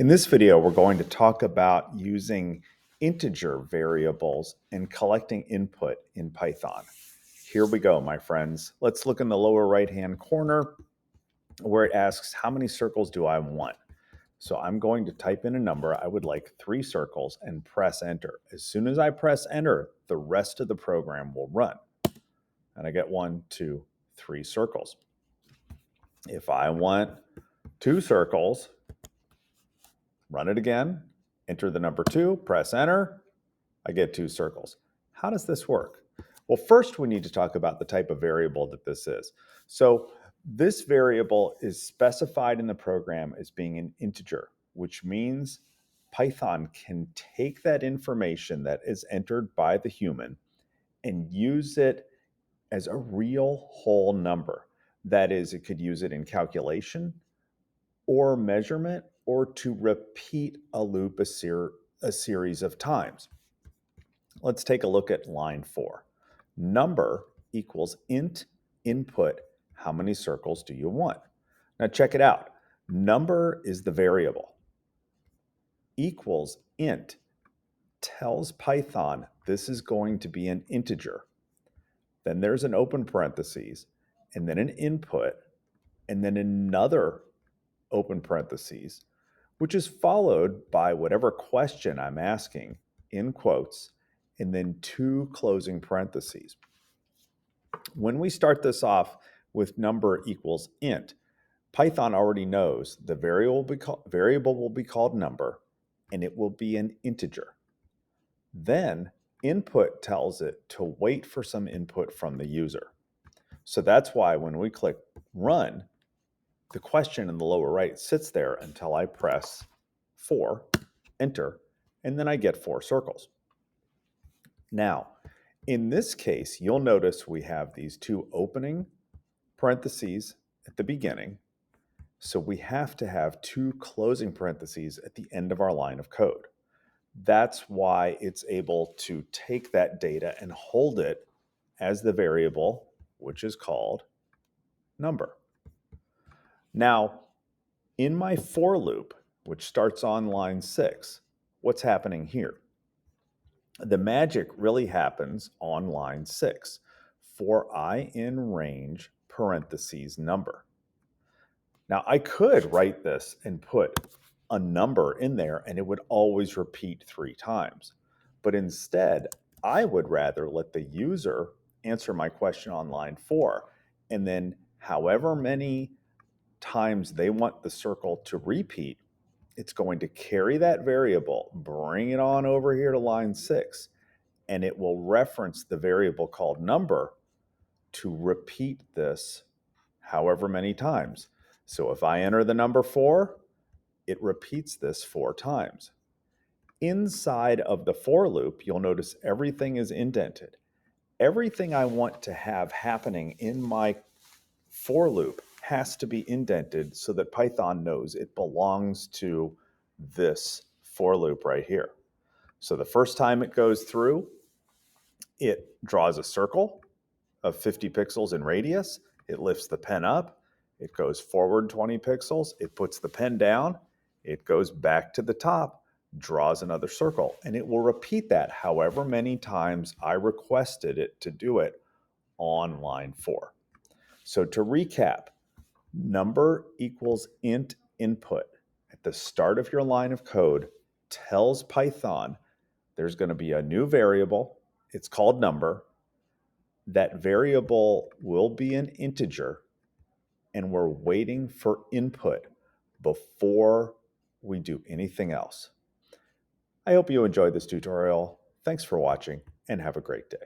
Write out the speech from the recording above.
In this video, we're going to talk about using integer variables and collecting input in Python. Here we go, my friends. Let's look in the lower right-hand corner where it asks, how many circles do I want? So I'm going to type in a number. I would like 3 circles and press enter. As soon as I press enter, the rest of the program will run. And I get 1, 2, 3 circles. If I want 2 circles, run it again, enter the number 2, press enter, I get 2 circles. How does this work? Well, first we need to talk about the type of variable that this is. So this variable is specified in the program as being an integer, which means Python can take that information that is entered by the human and use it as a real whole number. That is, it could use it in calculation or measurement or to repeat a loop a series of times. Let's take a look at line 4. Number equals int input. How many circles do you want? Now check it out. Number is the variable. Equals int tells Python this is going to be an integer. Then there's an open parentheses, and then an input, and then another open parentheses, which is followed by whatever question I'm asking in quotes, and then 2 closing parentheses. When we start this off with number equals int, Python already knows the variable will be called number, and it will be an integer. Then input tells it to wait for some input from the user. So that's why when we click run, the question in the lower right sits there until I press 4, enter, and then I get 4 circles. Now, in this case, you'll notice we have these 2 opening parentheses at the beginning. So we have to have 2 closing parentheses at the end of our line of code. That's why it's able to take that data and hold it as the variable, which is called number. Now, in my for loop, which starts on line 6, what's happening here? The magic really happens on line 6, for I in range parentheses number. Now, I could write this and put a number in there and it would always repeat 3 times. But instead, I would rather let the user answer my question on line 4, and then however many times they want the circle to repeat, it's going to carry that variable, bring it on over here to line 6, and it will reference the variable called number to repeat this however many times. So if I enter the number 4, it repeats this 4 times. Inside of the for loop, you'll notice everything is indented. Everything I want to have happening in my for loop has to be indented so that Python knows it belongs to this for loop right here. So the first time it goes through, it draws a circle of 50 pixels in radius. It lifts the pen up. It goes forward 20 pixels. It puts the pen down. It goes back to the top, draws another circle, and it will repeat that however many times I requested it to do it on line 4. So to recap, number equals int input at the start of your line of code tells Python there's going to be a new variable. It's called number. That variable will be an integer, and we're waiting for input before we do anything else. I hope you enjoyed this tutorial. Thanks for watching, and have a great day.